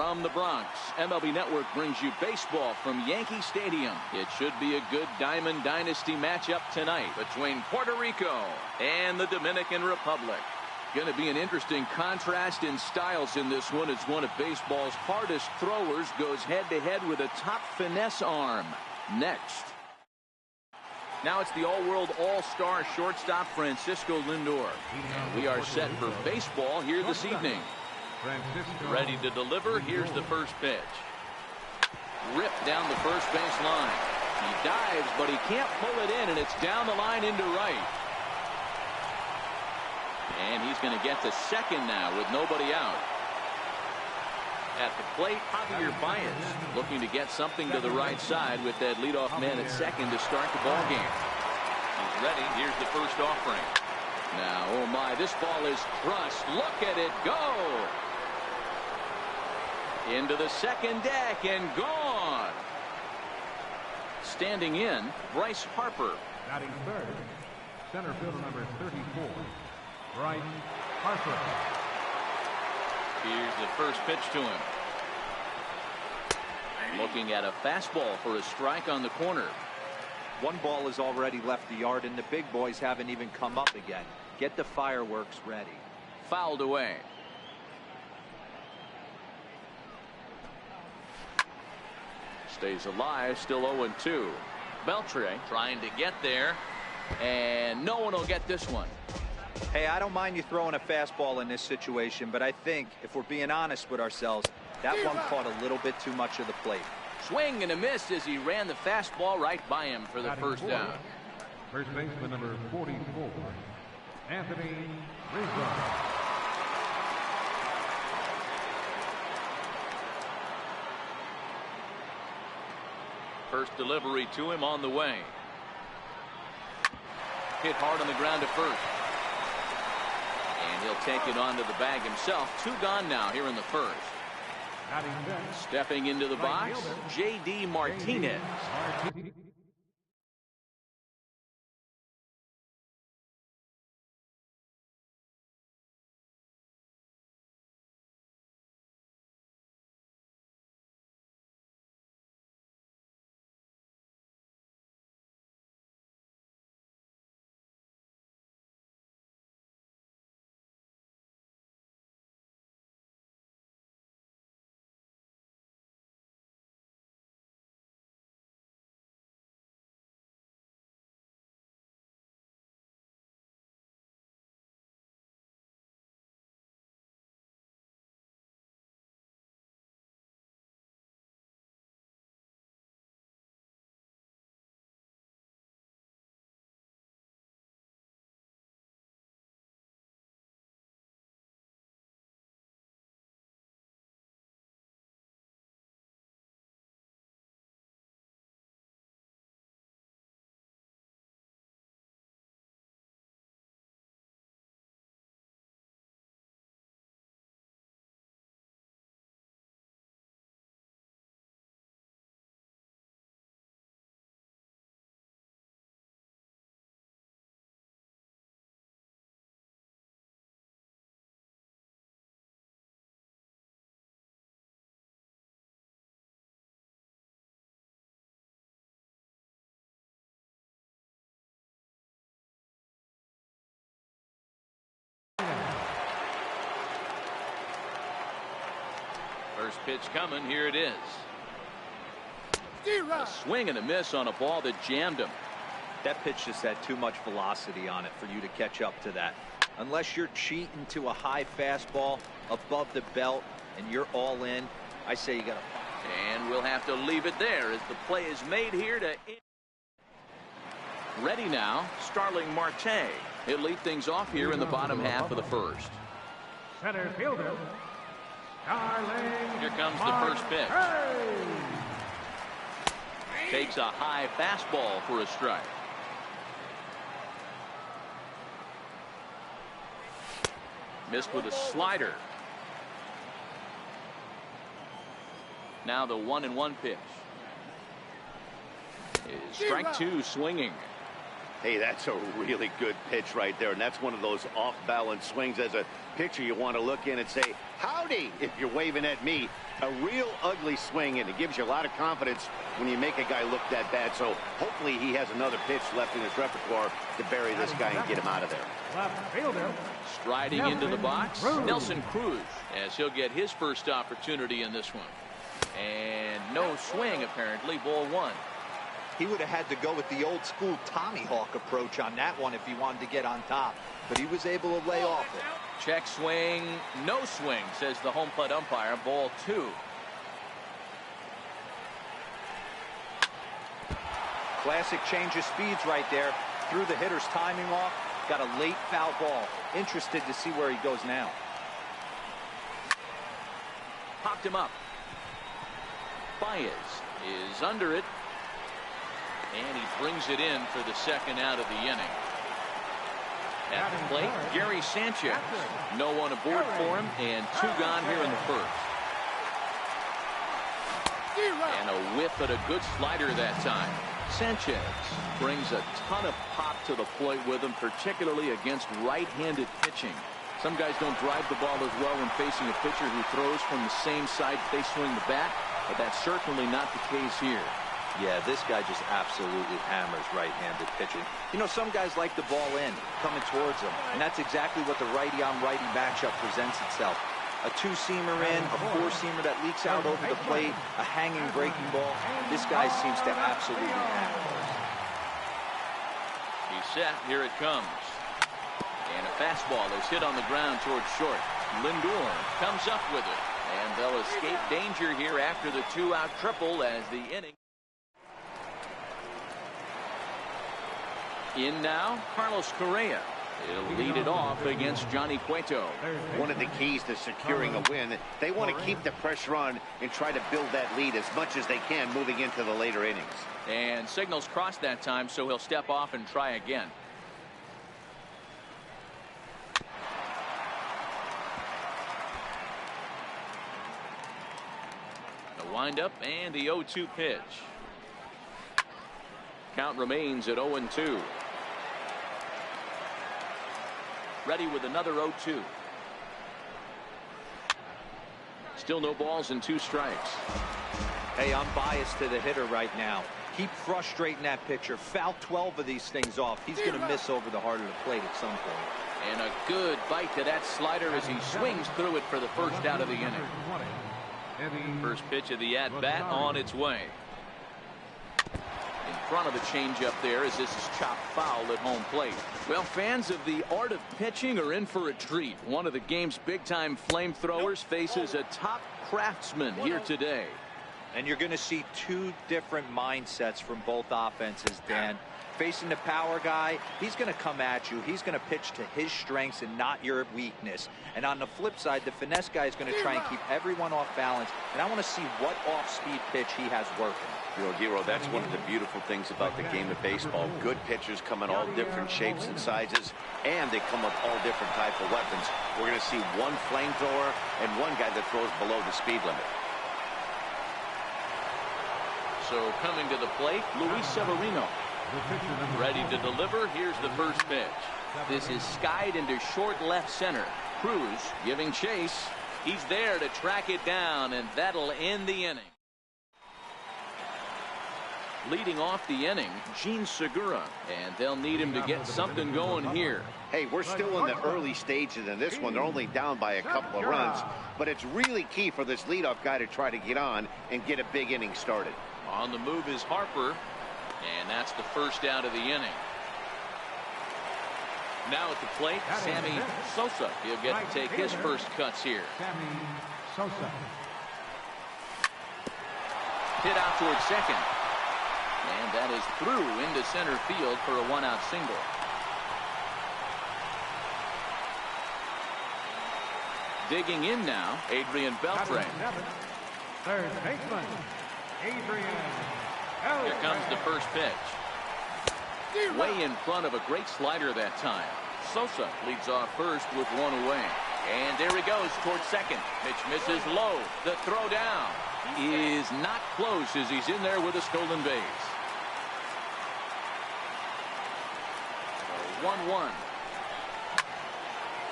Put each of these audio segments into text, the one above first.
From the Bronx, MLB Network brings you baseball from Yankee Stadium. It should be a good Diamond Dynasty matchup tonight between Puerto Rico and the Dominican Republic. Going to be an interesting contrast in styles in this one, as one of baseball's hardest throwers goes head-to-head with a top finesse arm. Next. Now it's the all-world all-star shortstop Francisco Lindor. And we are set for baseball here this evening. Ready to deliver. Here's the first pitch. Ripped down the first base line. He dives, but he can't pull it in, and it's down the line into right. And he's going to get to second now with nobody out. At the plate, Javier Baez looking to get something to the right side with that leadoff man at second to start the ball game. He's ready. Here's the first offering. Now, oh my, this ball is crushed. Look at it go. Into the second deck and gone. Standing in, Bryce Harper. Batting third, center fielder number 34, Bryce Harper. Here's the first pitch to him. Looking at a fastball for a strike on the corner. One ball has already left the yard, and the big boys haven't even come up again. Get the fireworks ready. Fouled away. Stays alive, still 0-2. Beltre trying to get there, and no one will get this one. Hey, I don't mind you throwing a fastball in this situation, but I think, if we're being honest with ourselves, that one caught a little bit too much of the plate. Swing and a miss as he ran the fastball right by him for the first down. First baseman number 44, Anthony Rizzo. First delivery to him on the way. Hit hard on the ground to first. And he'll take it onto the bag himself. 2 gone now here in the first. Stepping into the box, J.D. Martinez. First pitch coming. Here it is. A swing and a miss on a ball that jammed him. That pitch just had too much velocity on it for you to catch up to that. Unless you're cheating to a high fastball above the belt and you're all in, I say you got to. And we'll have to leave it there as the play is made here to. Ready now, Starling Marte. He'll lead things off here in the bottom half of the first. Center fielder, Starling. Here comes the first pitch. Takes a high fastball for a strike. Missed with a slider. Now the 1-1 pitch. Strike 2 swinging. Hey, that's a really good pitch right there, and that's one of those off-balance swings. As a pitcher, you want to look in and say, howdy, if you're waving at me. A real ugly swing, and it gives you a lot of confidence when you make a guy look that bad. So hopefully he has another pitch left in his repertoire to bury this guy and get him out of there. Striding into the box, Nelson Cruz, as he'll get his first opportunity in this one. And no swing, apparently, ball one. He would have had to go with the old school Tommy Hawk approach on that one if he wanted to get on top, but he was able to lay off it. Check swing, no swing, says the home plate umpire. Ball two. Classic change of speeds right there. Threw the hitter's timing off. Got a late foul ball. Interested to see where he goes now. Popped him up. Baez is under it. And he brings it in for the second out of the inning. At the plate, Gary Sanchez. No one aboard for him, and two gone here in the first. And a whiff at a good slider that time. Sanchez brings a ton of pop to the plate with him, particularly against right-handed pitching. Some guys don't drive the ball as well when facing a pitcher who throws from the same side they swing the bat, but that's certainly not the case here. Yeah, this guy just absolutely hammers right-handed pitching. You know, some guys like the ball in, coming towards them, and that's exactly what the righty-on-righty matchup presents itself. A two-seamer in, a four-seamer that leaks out over the plate, a hanging breaking ball. This guy seems to absolutely hammer. He's set. Here it comes. And a fastball is hit on the ground towards short. Lindor comes up with it. And they'll escape danger here after the two-out triple as the inning. In now, Carlos Correa. He'll lead it off against Johnny Cueto. One of the keys to securing a win, they want to keep the pressure on and try to build that lead as much as they can moving into the later innings. And signals crossed that time, so he'll step off and try again. The windup and the 0-2 pitch. Count remains at 0-2. Ready with another 0-2. Still no balls and two strikes. Hey, I'm biased to the hitter right now. Keep frustrating that pitcher. Foul 12 of these things off. He's going to miss over the heart of the plate at some point. And a good bite to that slider as he swings through it for the first out of the inning. First pitch of the at-bat on its way. In front of the changeup there as this is chopped foul at home plate. Well, fans of the art of pitching are in for a treat. One of the game's big-time flamethrowers faces a top craftsman here today. And you're going to see two different mindsets from both offenses, Dan. Facing the power guy, he's going to come at you. He's going to pitch to his strengths and not your weakness. And on the flip side, the finesse guy is going to try and keep everyone off balance. And I want to see what off-speed pitch he has working. You know, Giro, that's one of the beautiful things about the game of baseball. Good pitchers come in all different shapes and sizes, and they come with all different type of weapons. We're going to see one flamethrower and one guy that throws below the speed limit. So coming to the plate, Luis Severino. Ready to deliver. Here's the first pitch. This is skied into short left center. Cruz giving chase. He's there to track it down, and that'll end the inning. Leading off the inning, Gene Segura, and they'll need him to get something going here. Hey, we're still in the early stages in this one. They're only down by a couple of runs, but it's really key for this leadoff guy to try to get on and get a big inning started. On the move is Harper, and that's the first out of the inning. Now at the plate, Sammy Sosa. He'll get to take his first cuts here. Hit out towards second. And that is through into center field for a one-out single. Digging in now, Adrian Beltre. Third baseman, Adrian. Here comes the first pitch. Way in front of a great slider that time. Sosa leads off first with one away. And there he goes towards second. Pitch misses low. The throw down is not close as he's in there with a stolen base. 1-1.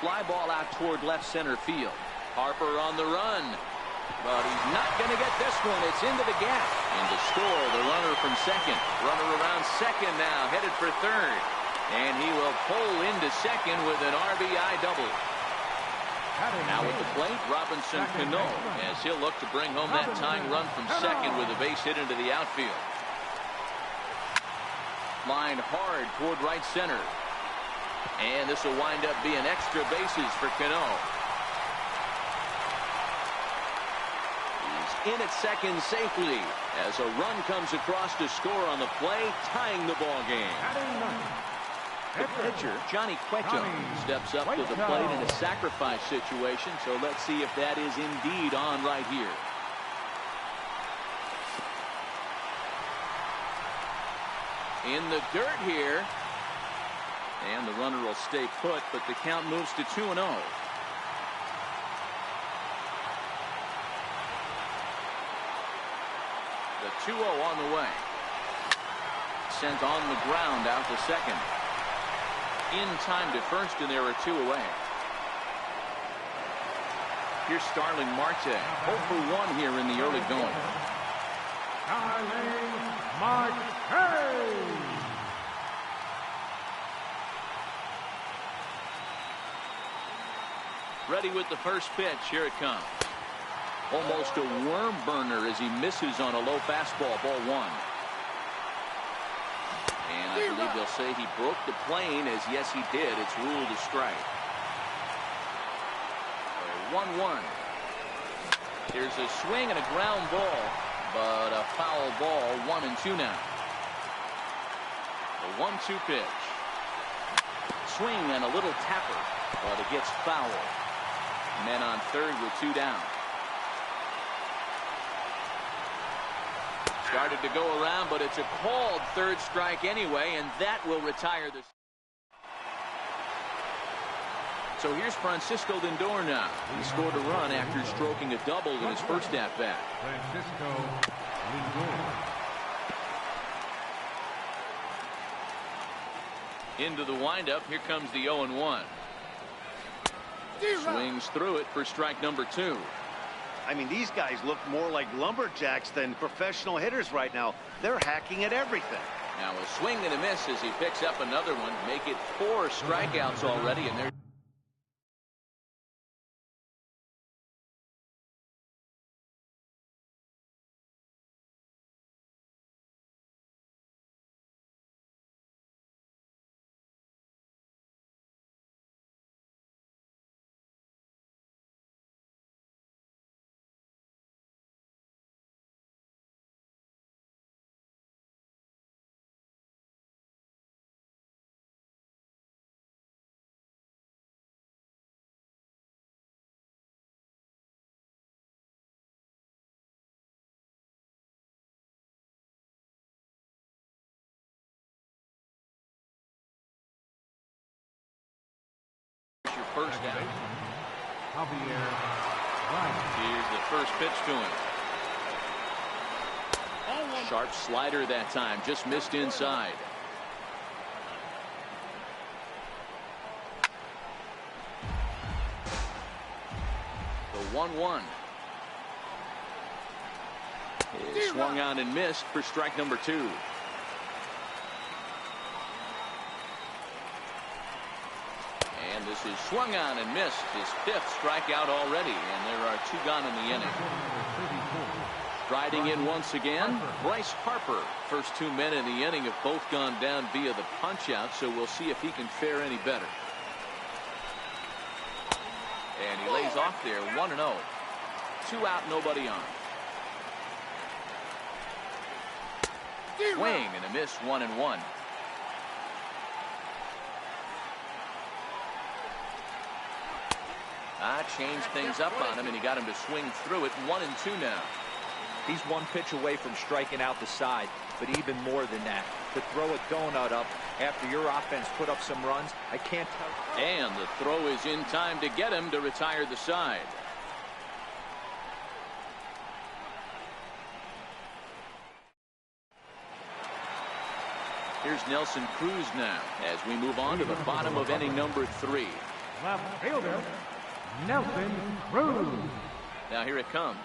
Fly ball out toward left center field. Harper on the run. But he's not going to get this one. It's into the gap. And to score, the runner from second. Runner around second now, headed for third. And he will pull into second with an RBI double. Now at the plate, Robinson Cano, as he'll look to bring home that tying run from second with a base hit into the outfield. Line hard toward right center. And this will wind up being extra bases for Cano. He's in at second safely as a run comes across to score on the play, tying the ball game. The pitcher, Johnny Cueto, steps up to the plate in a sacrifice situation, so let's see if that is indeed on right here. In the dirt here, and the runner will stay put, but the count moves to 2-0. The 2-0 on the way. Sent on the ground out to second. In time to first, and there are 2 away. Here's Starling Marte, 0 for 1 here in the early going. Starling Marte. Ready with the first pitch. Here it comes. Almost a worm burner as he misses on a low fastball. Ball 1. And I believe they'll say he broke the plane, as yes he did. It's ruled a strike. 1-1. Here's a swing and a ground ball, but a foul ball. 1-2 now. The 1-2 pitch. Swing and a little tapper, but it gets foul. Men on third with 2 down. Started to go around, but it's a called third strike anyway, and that will retire this. So here's Francisco Lindor now. He scored a run after stroking a double in his first at-bat. Francisco Lindor. Into the windup. Here comes the 0-1. Swings through it for strike number 2. I mean, these guys look more like lumberjacks than professional hitters right now. They're hacking at everything. Now a swing and a miss as he picks up another one. Make it 4 strikeouts already, and they're your first down. Here's the first pitch to him. Sharp slider that time, just missed inside. The 1-1. It swung on and missed for strike number 2. And this is swung on and missed, his 5th strikeout already, and there are 2 gone in the inning. Striding in once again, Bryce Harper. First 2 men in the inning have both gone down via the punch-out, so we'll see if he can fare any better. And he lays off there, 1-0. 2 out, nobody on. Swing and a miss, 1-1. Changed things up on him, and he got him to swing through it. 1-2 now. He's 1 pitch away from striking out the side, but even more than that, to throw a donut up after your offense put up some runs, I can't tell. And the throw is in time to get him to retire the side. Here's Nelson Cruz now as we move on to the bottom of inning number 3. Left fielder, Nelson Cruz. Now here it comes.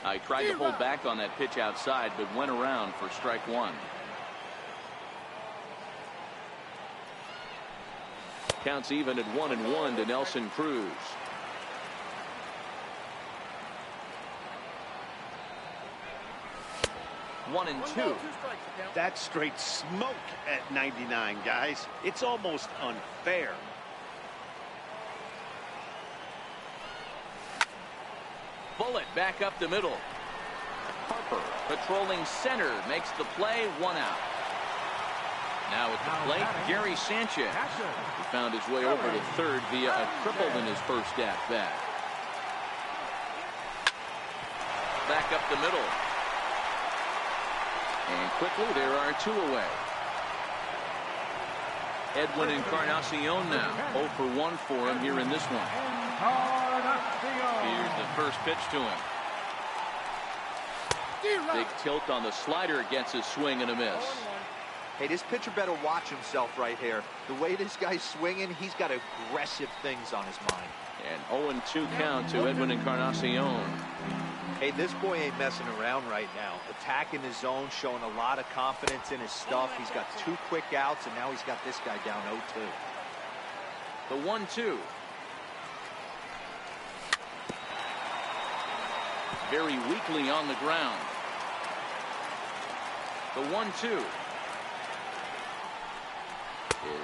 I tried to hold back on that pitch outside, but went around for strike 1. Counts even at 1-1 to Nelson Cruz. One and two. That's straight smoke at 99, guys. It's almost unfair. Bullet back up the middle. Harper patrolling center makes the play. 1 out. Now at the plate, Gary Sanchez. He found his way over to third via a triple in his first at bat. Back up the middle. And quickly there are 2 away. Edwin Encarnacion now 0 for 1 for him here in this one. Here's the first pitch to him. Big tilt on the slider, gets a swing and a miss. Hey, this pitcher better watch himself right here. The way this guy's swinging, he's got aggressive things on his mind. And 0-2 count to Edwin Encarnacion. Hey, this boy ain't messing around right now. Attacking the zone, showing a lot of confidence in his stuff. He's got 2 quick outs, and now he's got this guy down 0-2. The 1-2. Very weakly on the ground. The 1-2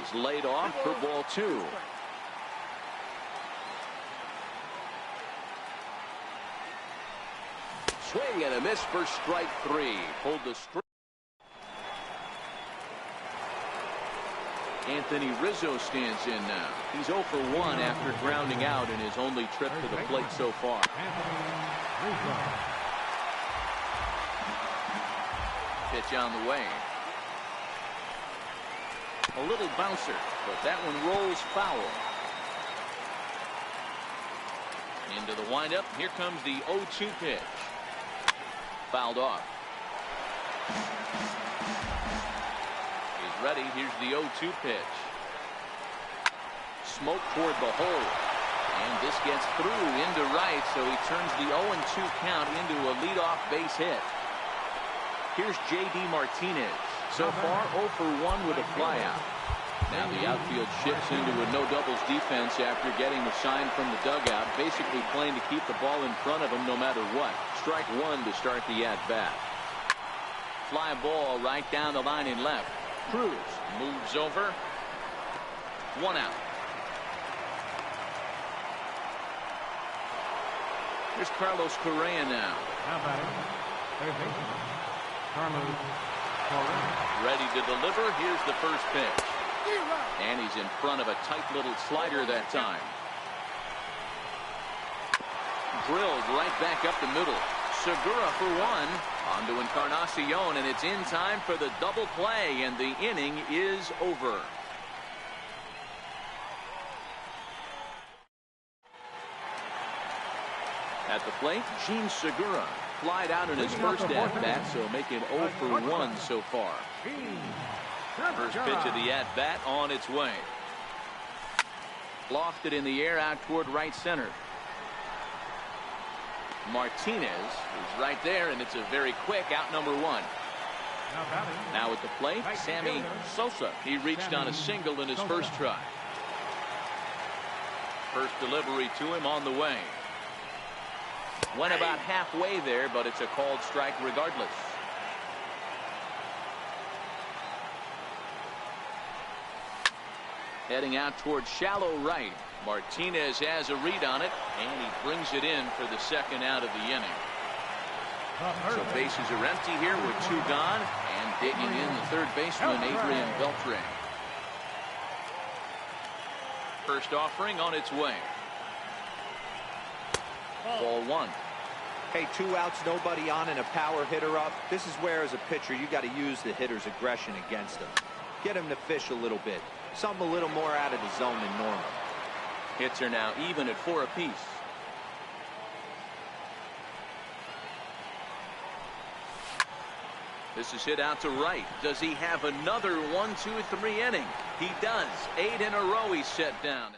is laid off for ball 2. Swing and a miss for strike 3. Pulled the string. Anthony Rizzo stands in now. He's 0 for 1 after grounding out in his only trip to the plate so far. Pitch on the way. A little bouncer, but that one rolls foul. Into the windup. Here comes the 0-2 pitch. Fouled off. He's ready. Here's the 0-2 pitch. Smoke toward the hole. And this gets through into right, so he turns the 0-2 count into a leadoff base hit. Here's J.D. Martinez. So far 0 for 1 with a flyout. Now the outfield shifts into a no-doubles defense after getting the sign from the dugout, basically playing to keep the ball in front of him no matter what. Strike 1 to start the at-bat. Fly ball right down the line in left. Cruz moves over. 1 out. Here's Carlos Correa now. Now batting, Carlos Correa. Ready to deliver. Here's the first pitch. And he's in front of a tight little slider that time. Drilled right back up the middle. Segura for 1. On to Encarnacion, and it's in time for the double play, and the inning is over. At the plate, Gene Segura flied out in his first at-bat, so making 0 for 1 so far. First pitch of the at-bat on its way. Lofted in the air out toward right center. Martinez is right there, and it's a very quick out number 1. Now at the plate, Sammy Sosa. He reached on a single in his first try. First delivery to him on the way. Went about halfway there, but it's a called strike regardless. Heading out towards shallow right. Martinez has a read on it, and he brings it in for the second out of the inning. So bases are empty here with 2 gone, and digging in the third baseman, Adrian Beltre. First offering on its way. Ball 1. Hey, 2 outs, nobody on, and a power hitter up. This is where, as a pitcher, you got to use the hitter's aggression against him. Get him to fish a little bit. Something a little more out of the zone than normal. Hits are now even at 4 apiece. This is hit out to right. Does he have another 1, 2, 3 inning? He does. 8 in a row he's set down.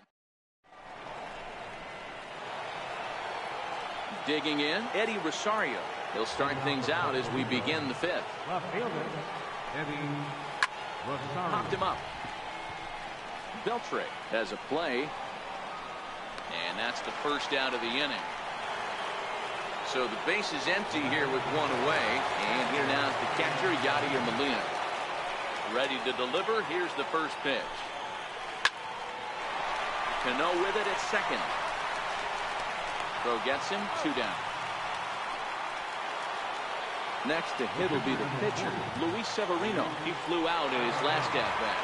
Digging in, Eddie Rosario. He'll start things out as we begin the 5th. Left fielder, Eddie Rosario. Popped him up. Beltre has a play. And that's the first out of the inning. So the base is empty here with 1 away. And here now is the catcher, Yadier Molina. Ready to deliver. Here's the first pitch. Cano with it at second. Throw gets him, 2 down. Next to hit will be the pitcher, Luis Severino. He flew out in his last at-bat.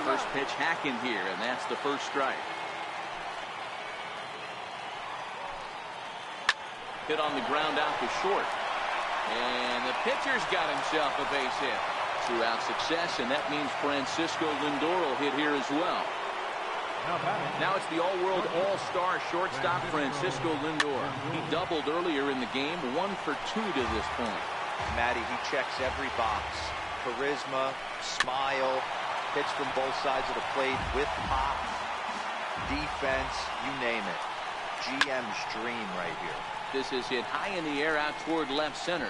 First pitch hacking here, and that's the first strike. Hit on the ground out to short. And the pitcher's got himself a base hit. 2-out success, and that means Francisco Lindor will hit here as well. Now it's the all-world all-star shortstop Francisco Lindor. He doubled earlier in the game, 1 for 2 to this point. Matty, he checks every box. Charisma, smile, hits from both sides of the plate with pop, defense, you name it. GM's dream right here. This is hit high in the air out toward left center.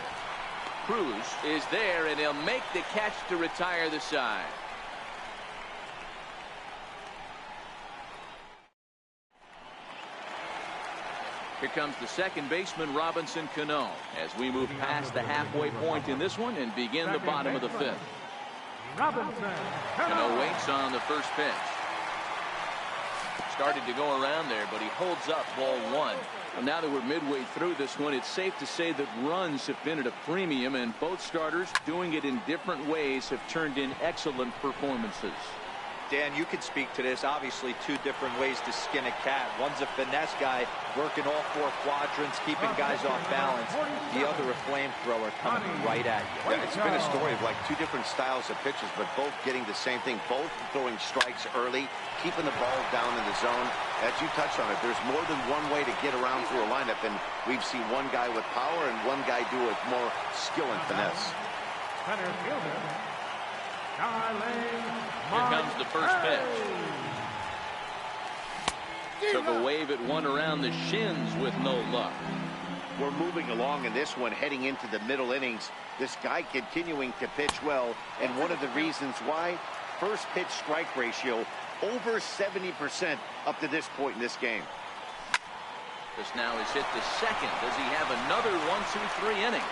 Cruz is there, and he'll make the catch to retire the side. Here comes the second baseman, Robinson Cano, as we move past the halfway point in this one and begin the bottom of the 5th. Cano waits on the first pitch. Started to go around there, but he holds up ball 1. Well, now that we're midway through this one, it's safe to say that runs have been at a premium, and both starters, doing it in different ways, have turned in excellent performances. Dan, you can speak to this. Obviously, 2 different ways to skin a cat. One's a finesse guy working all 4 quadrants, keeping guys off balance. The other a flamethrower coming right at you. Yeah, it's been a story of like 2 different styles of pitches, but both getting the same thing. Both throwing strikes early, keeping the ball down in the zone. As you touched on it, there's more than one way to get around through a lineup, and we've seen one guy with power and one guy do it more skill and finesse. Center fielder, Here comes the first pitch. Took a wave at one around the shins with no luck. We're moving along in this one, heading into the middle innings. This guy continuing to pitch well, and one of the reasons why, first pitch strike ratio over 70% up to this point in this game. This now is hit to second. Does he have another 1, 2, 3 inning?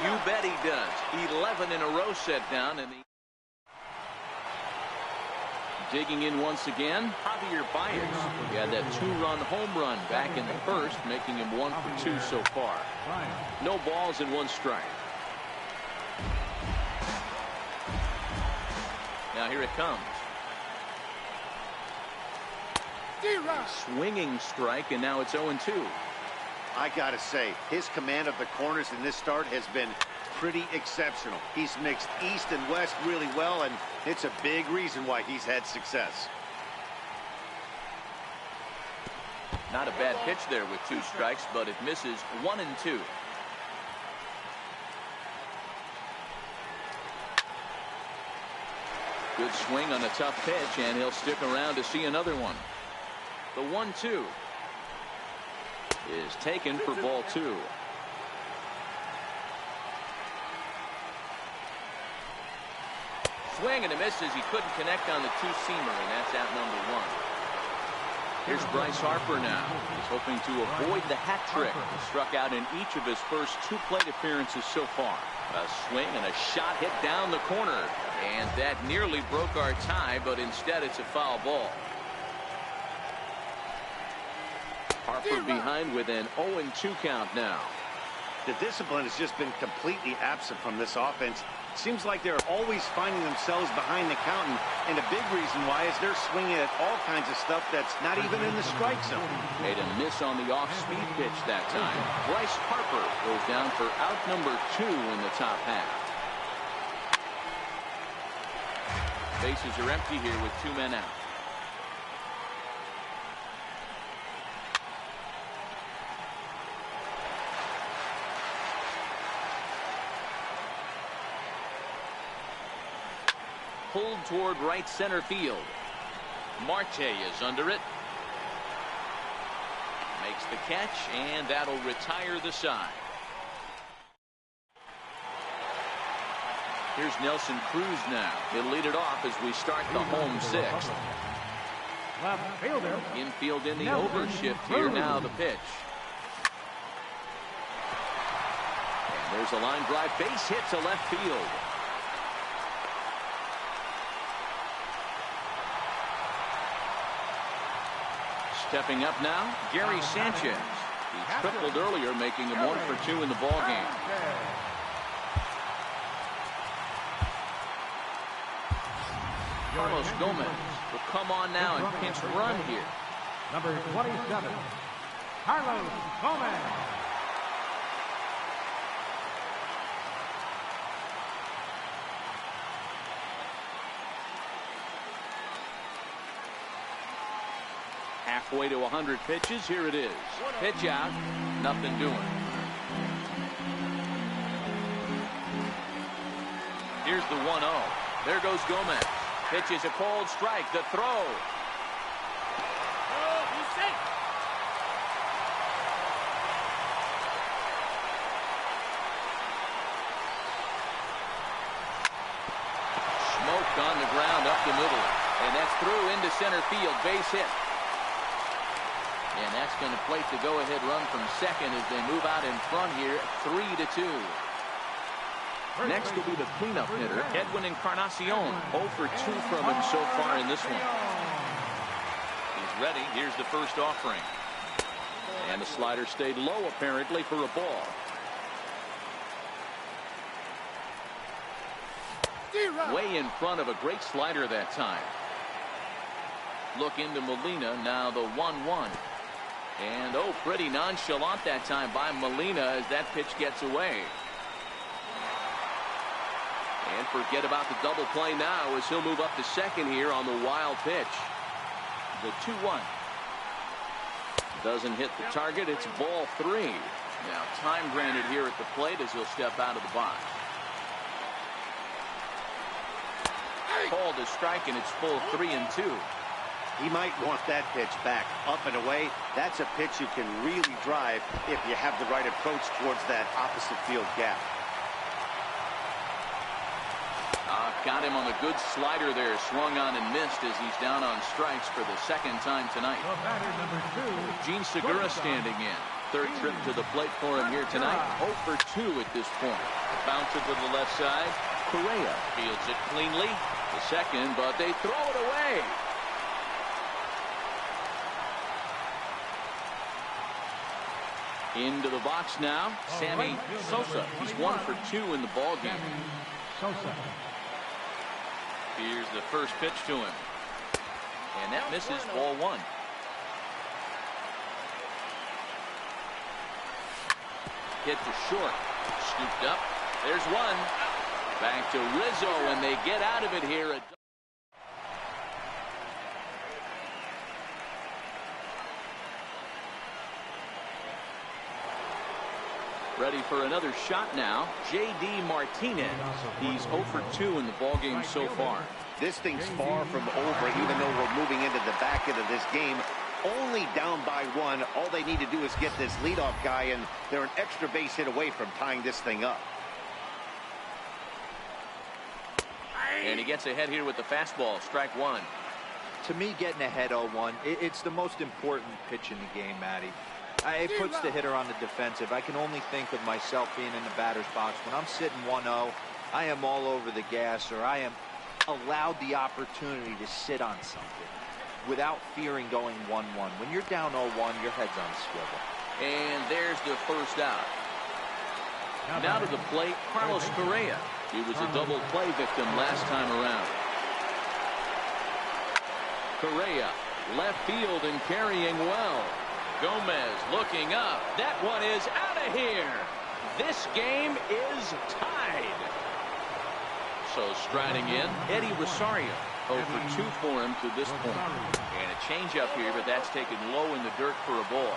You bet he does. 11 in a row set down, and digging in once again, Javier Baez. He had that 2-run home run back in the first, making him 1 for 2 so far. No balls and 1 strike. Now here it comes. Swinging strike, and now it's 0-2. I gotta say, his command of the corners in this start has been pretty exceptional. He's mixed east and west really well, and it's a big reason why he's had success. Not a bad pitch there with 2 strikes, but it misses 1-2. Good swing on a tough pitch, and he'll stick around to see another one. The 1-2 is taken for ball 2. Swing and a miss as he couldn't connect on the 2-seamer, and that's out number 1. Here's Bryce Harper now. He's hoping to avoid the hat trick. He struck out in each of his first 2 plate appearances so far. A swing and a shot hit down the corner, and that nearly broke our tie, but instead it's a foul ball. Harper behind with an 0-2 count now. The discipline has just been completely absent from this offense. Seems like they're always finding themselves behind the count, and a big reason why is they're swinging at all kinds of stuff that's not even in the strike zone. Made a miss on the off-speed pitch that time. Bryce Harper goes down for out number 2 in the top half. Bases are empty here with 2 men out. pulled toward right center field. Marte is under it. Makes the catch, and that'll retire the side. Here's Nelson Cruz now. He'll lead it off as we start the home sixth. Left fielder. Infield in the overshift here. Now the pitch. And there's a line drive. Base hit to left field. Stepping up now, Gary Sanchez. He tripled earlier, making him 1 for 2 in the ball game. Carlos Gomez will come on now and pinch run here. Number 27, Carlos Gomez. Halfway to 100 pitches. Here it is. Pitch out. Nothing doing. Here's the 1-0. There goes Gomez. Pitch is a cold strike. The throw. He's safe. Smoked on the ground up the middle. And that's through into center field. Base hit. And that's going to plate the go-ahead run from second as they move out in front here, 3-2. Next will be the cleanup hitter, Edwin Encarnacion. 0 for 2 from him so far in this one. He's ready. Here's the first offering. And the slider stayed low apparently for a ball. Way in front of a great slider that time. Look into Molina. Now the 1-1. And pretty nonchalant that time by Molina as that pitch gets away. And forget about the double play now as he'll move up to second here on the wild pitch. The 2-1. Doesn't hit the target. It's ball 3. Now time granted here at the plate as he'll step out of the box. Called a strike, and it's full 3-2. He might want that pitch back up and away. That's a pitch you can really drive if you have the right approach towards that opposite field gap. Got him on the good slider there. Swung on and missed as he's down on strikes for the second time tonight. Gene Segura standing in. Third trip to the plate for him here tonight. 0 for 2 at this point. Bounce it to the left side. Correa fields it cleanly. The second, but they throw it away. Into the box now, Sammy Sosa. He's 1 for 2 in the ball game. Sosa. Here's the first pitch to him. And that misses, ball 1. Hit to short. Scooped up. There's one. Back to Rizzo, and they get out of it here. Ready for another shot now. J.D. Martinez. He's 0 for 2 in the ballgame so far. This thing's far from over, even though we're moving into the back end of this game. Only down by 1. All they need to do is get this leadoff guy, and they're an extra base hit away from tying this thing up. And he gets ahead here with the fastball. Strike 1. To me, getting ahead 0-1, it's the most important pitch in the game, Matty. It puts the hitter on the defensive. I can only think of myself being in the batter's box. When I'm sitting 1-0, I am all over the gas, or I am allowed the opportunity to sit on something without fearing going 1-1. When you're down 0-1, your head's on a swivel. And there's the first out. Now to the plate, Carlos Correa. He was a double play victim last time around. Correa, left field and carrying well. Gomez looking up. That one is out of here. This game is tied. So striding in, Eddie Rosario. 0 for 2 for him to this point. And a changeup here, but that's taken low in the dirt for a ball.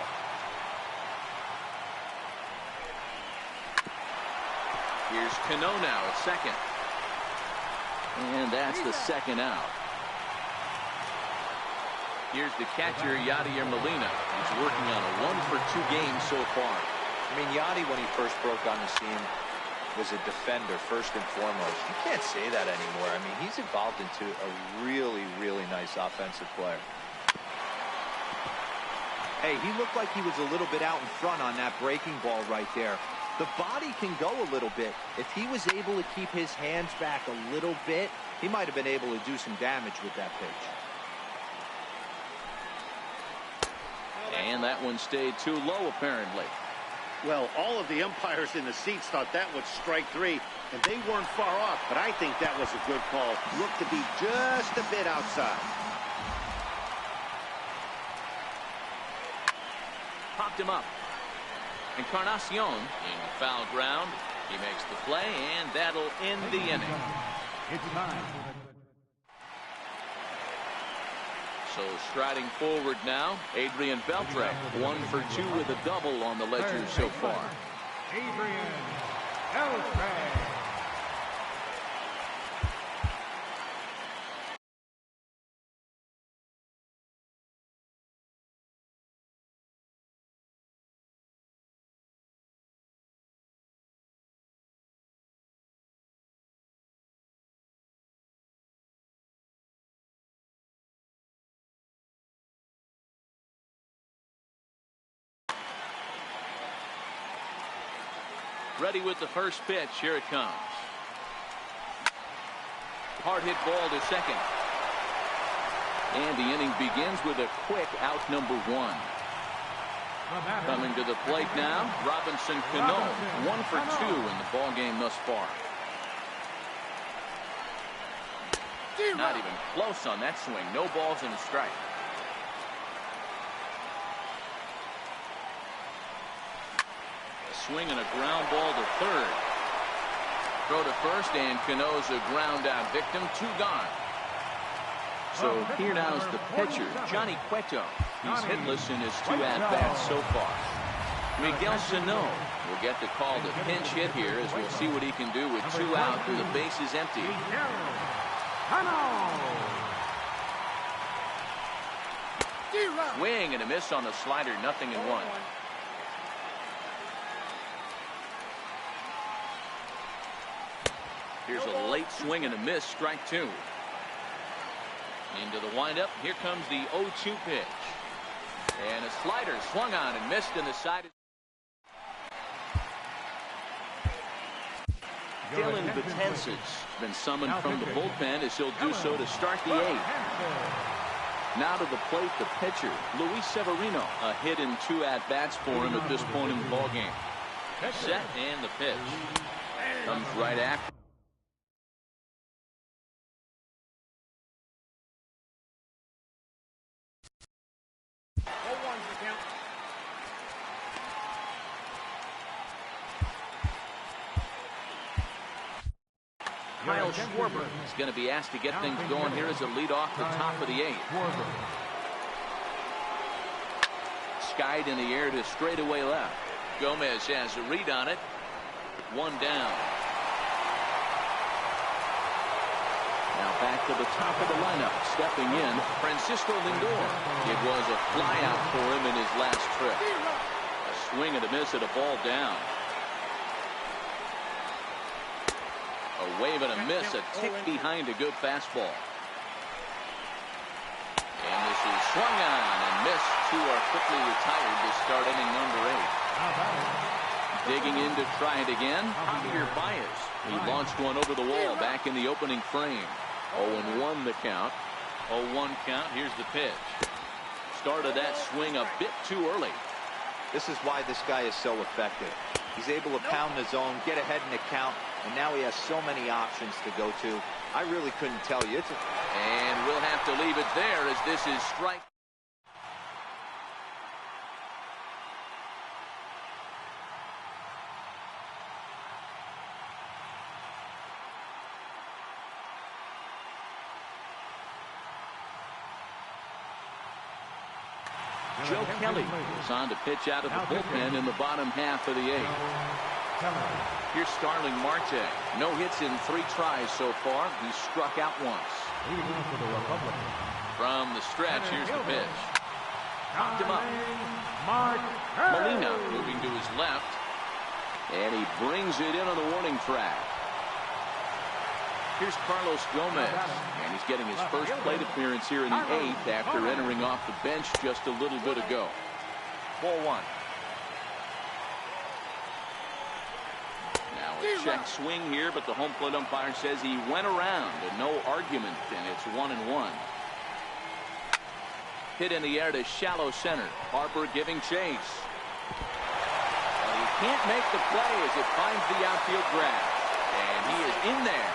Here's Cano now at second. And that's the second out. Here's the catcher, Yadier Molina. He's working on a 1-for-2 game so far. I mean, Yadi, when he first broke on the scene, was a defender first and foremost. You can't say that anymore. I mean, he's evolved into a really, really nice offensive player. Hey, he looked like he was a little bit out in front on that breaking ball right there. The body can go a little bit. If he was able to keep his hands back a little bit, he might have been able to do some damage with that pitch. And that one stayed too low, apparently. Well, all of the umpires in the seats thought that was strike 3, and they weren't far off, but I think that was a good call. Looked to be just a bit outside. Popped him up. Encarnacion in foul ground. He makes the play, and that'll end the inning. It's time. So striding forward now, Adrian Beltre, 1-for-2 with a double on the ledger so far. Adrian Beltre. Ready with the first pitch. Here it comes. Hard hit ball to second. And the inning begins with a quick out number 1. Coming to the plate now, Robinson Cano, 1-for-2 in the ball game thus far. Not even close on that swing. No balls and a strike. Swing and a ground ball to third. Throw to first, and Cano's a ground out victim. 2 gone. So here now is the pitcher, Johnny Cueto. He's hitless in his 2 at-bats so far. Miguel Sano will get the call to pinch hit here, as we'll see what he can do with 2 out and the bases empty. Swing and a miss on the slider. 0-1. Here's a late swing and a miss. Strike 2. Into the windup. Here comes the 0-2 pitch. And a slider swung on and missed in the side. Dylan Betances been summoned from the bullpen, as he'll do so to start the 8th. Now to the plate, the pitcher, Luis Severino. A hit in 2 at-bats for him at this point in the ballgame. Set, and the pitch comes right after. Kyle Schwarber is going to be asked to get things going here as a lead off the top of the 8th. Skied in the air to straightaway left. Gomez has a read on it. 1 down. Now back to the top of the lineup. Stepping in, Francisco Lindor. It was a flyout for him in his last trip. A swing and a miss at a ball down. A wave and a miss, a tick behind a good fastball. And this is swung on and missed. 2 are quickly retired to start inning number 8. Digging in to try it again, Javier Baez. He launched one over the wall back in the opening frame. 0-1 the count. 0-1 count. Here's the pitch. Started that swing a bit too early. This is why this guy is so effective. He's able to pound the zone, get ahead in the count, and now he has so many options to go to. I really couldn't tell you. And we'll have to leave it there, as this is strike. Joe Kelly is on to pitch out of the bullpen in the bottom half of the 8th. Here's Starling Marte. No hits in 3 tries so far. He's struck out once. From the stretch, here's the pitch. Knocked him up. Molina moving to his left. And he brings it in on the warning track. Here's Carlos Gomez. And he's getting his first plate appearance here in the 8th after entering off the bench just a little bit ago. Ball 1. Now a check swing here, but the home plate umpire says he went around and no argument, and it's 1-1. Hit in the air to shallow center. Harper giving chase. But he can't make the play as it finds the outfield grass. And he is in there.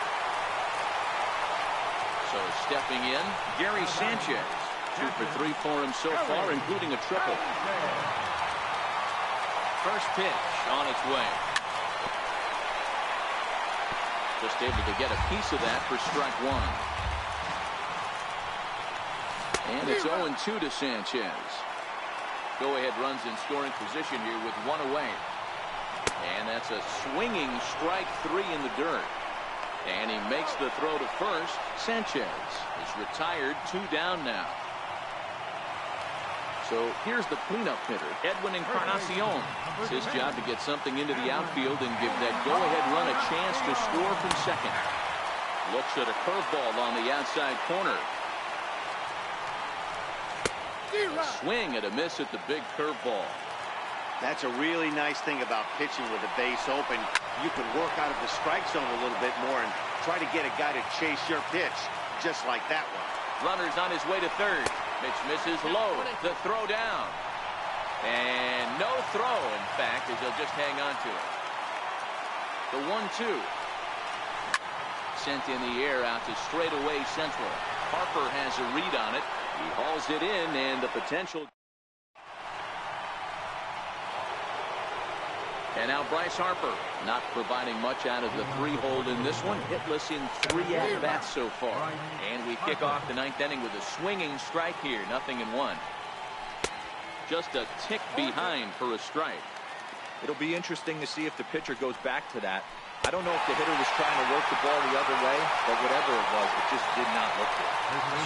So stepping in, Gary Sanchez. 2 for 3 for him so far, including a triple. First pitch on its way. Just able to get a piece of that for strike 1. And it's 0-2 to Sanchez. Go-ahead runs in scoring position here with 1 away. And that's a swinging strike 3 in the dirt. And he makes the throw to first. Sanchez is retired, 2 down now. So here's the cleanup hitter, Edwin Encarnacion. It's his job to get something into the outfield and give that go-ahead run a chance to score from second. Looks at a curveball on the outside corner. A swing and a miss at the big curveball. That's a really nice thing about pitching with the base open. You can work out of the strike zone a little bit more and try to get a guy to chase your pitch, just like that one. Runner's on his way to third. Pitch misses low. The throw down. And no throw, in fact, as he'll just hang on to it. The 1-2. Sent in the air out to straightaway central. Harper has a read on it. He hauls it in, and the potential. And now Bryce Harper not providing much out of the 3-hole in this one. Hitless in 3 at-bats so far. And we kick off the 9th inning with a swinging strike here. 0-1. Just a tick behind for a strike. It'll be interesting to see if the pitcher goes back to that. I don't know if the hitter was trying to work the ball the other way, but whatever it was, it just did not look good.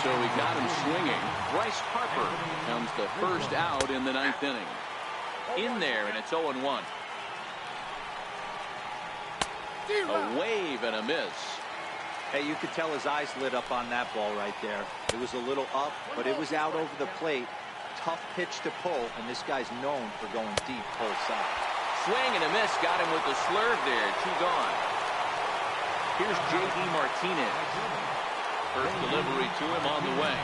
So we got him swinging. Bryce Harper becomes the first out in the 9th inning. In there, and it's 0-1. A wave and a miss. Hey, you could tell his eyes lit up on that ball right there. It was a little up, but it was out over the plate. Tough pitch to pull, and this guy's known for going deep pull side. Swing and a miss. Got him with the slurve there. 2 gone. Here's J.D. Martinez. First delivery to him on the way.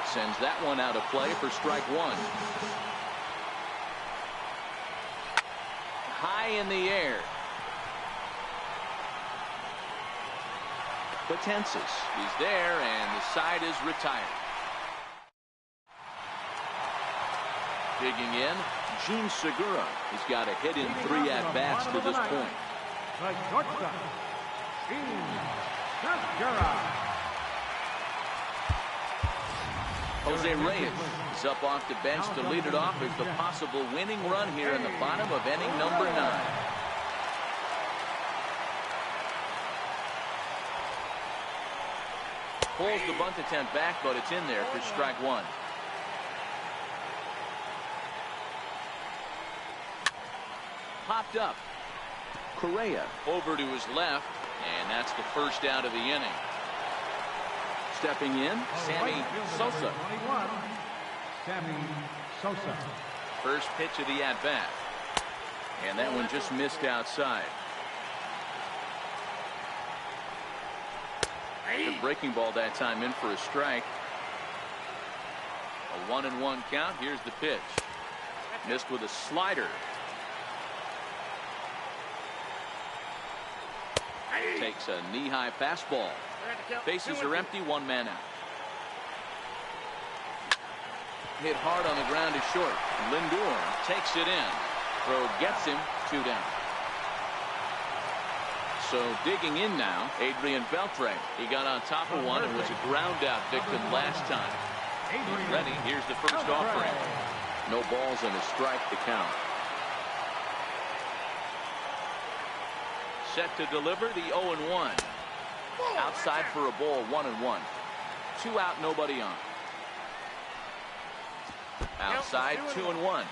Sends that one out of play for strike 1. High in the air. Potensis. He's there, and the side is retired. Digging in, Gene Segura. He's got a hit in 3 at-bats to this point. Jose Reyes is up off the bench to lead it off as the possible winning run here in the bottom of inning number 9. Pulls the bunt attempt back, but it's in there for strike 1. Popped up. Correa over to his left, and that's the first out of the inning. Stepping in, Sammy Sosa. Sammy Sosa. First pitch of the at-bat. And that one just missed outside. The breaking ball that time in for a strike. A 1-1 count. Here's the pitch. Missed with a slider. Takes a knee-high fastball. Bases are empty. 1 man out. Hit hard on the ground to short. Lindor takes it in. Throw gets him. 2 down. So digging in now, Adrian Beltre. He got on top of one and was a ground out victim last time. He's ready. Here's the first offering. No balls and a strike to count. Set to deliver the 0-1. Outside for a ball, 1-1. 2 out, nobody on. Outside, 2-1.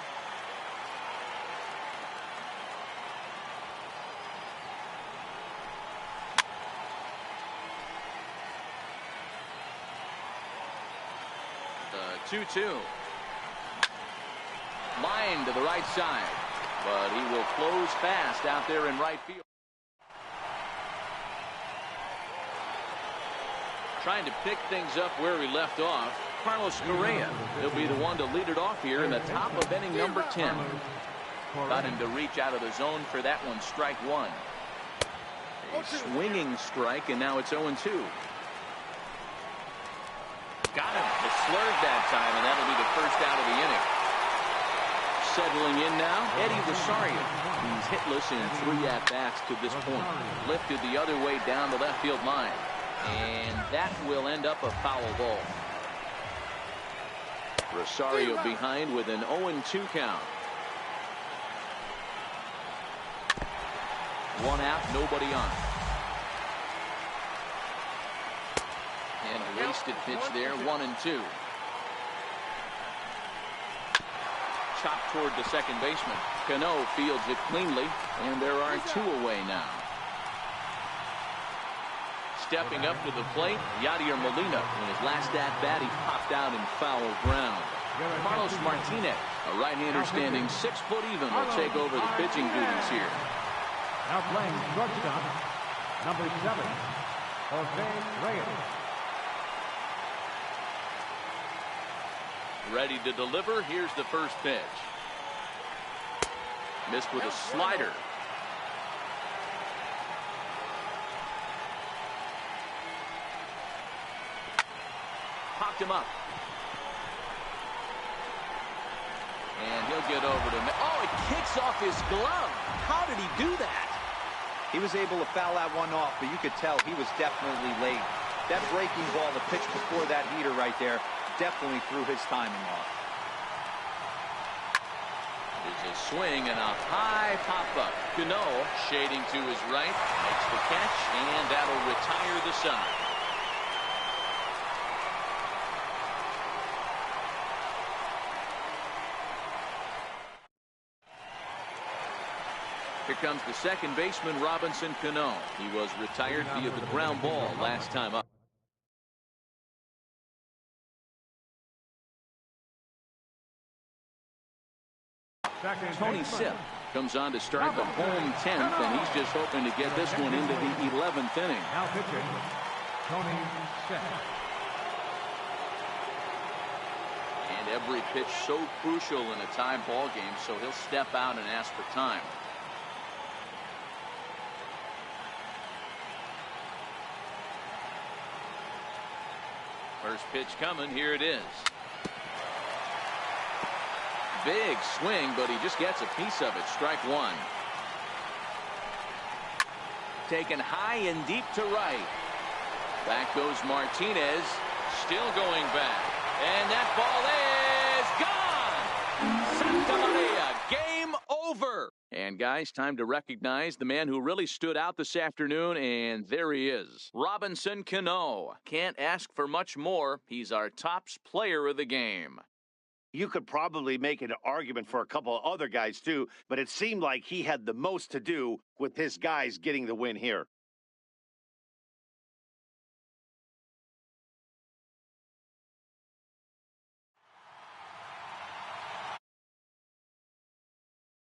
The 2-2. Line to the right side, but he will close fast out there in right field. Trying to pick things up where he left off. Carlos Correa. He'll be the one to lead it off here in the top of inning number 10. Got him to reach out of the zone for that one. Strike one. A swinging strike, and now it's 0-2. Got him. The slurve that time, and that'll be the first out of the inning. Settling in now, Eddie Rosario. He's hitless in 3 at-bats to this point. Lifted the other way down the left field line. And that will end up a foul ball. Rosario behind with an 0-2 count. 1 out, nobody on. And a wasted pitch there, 1-2. Chopped toward the second baseman. Cano fields it cleanly, and there are 2 away now. Stepping up to the plate, Yadier Molina. In his last at-bat, he popped out in foul ground. Carlos Martinez, a right-hander standing 6 foot even, will take over the pitching duties here. Now playing shortstop, number 7, Jose Reyes. Ready to deliver. Here's the first pitch. Missed with a slider. Popped him up. And he'll get over to... Oh, it kicks off his glove. How did he do that? He was able to foul that one off, but you could tell he was definitely late. That breaking ball, the pitch before that heater right there, definitely threw his timing off. There's a swing and a high pop-up. Cano shading to his right, makes the catch, and that'll retire the side. Here comes the second baseman, Robinson Cano. He was retired via the ground ball last time up. Tony Sipp comes on to start the home 10th, and he's just hoping to get this one into the 11th inning. Now pitching, Tony Sipp. And every pitch so crucial in a tie ball game, so he'll step out and ask for time. First pitch coming. Here it is. Big swing, but he just gets a piece of it. Strike one. Taken high and deep to right. Back goes Martinez. Still going back. And that ball is gone. Santa Maria. Game over. And guys, time to recognize the man who really stood out this afternoon, and there he is. Robinson Cano. Can't ask for much more. He's our top player of the game. You could probably make an argument for a couple of other guys too, but it seemed like he had the most to do with his guys getting the win here.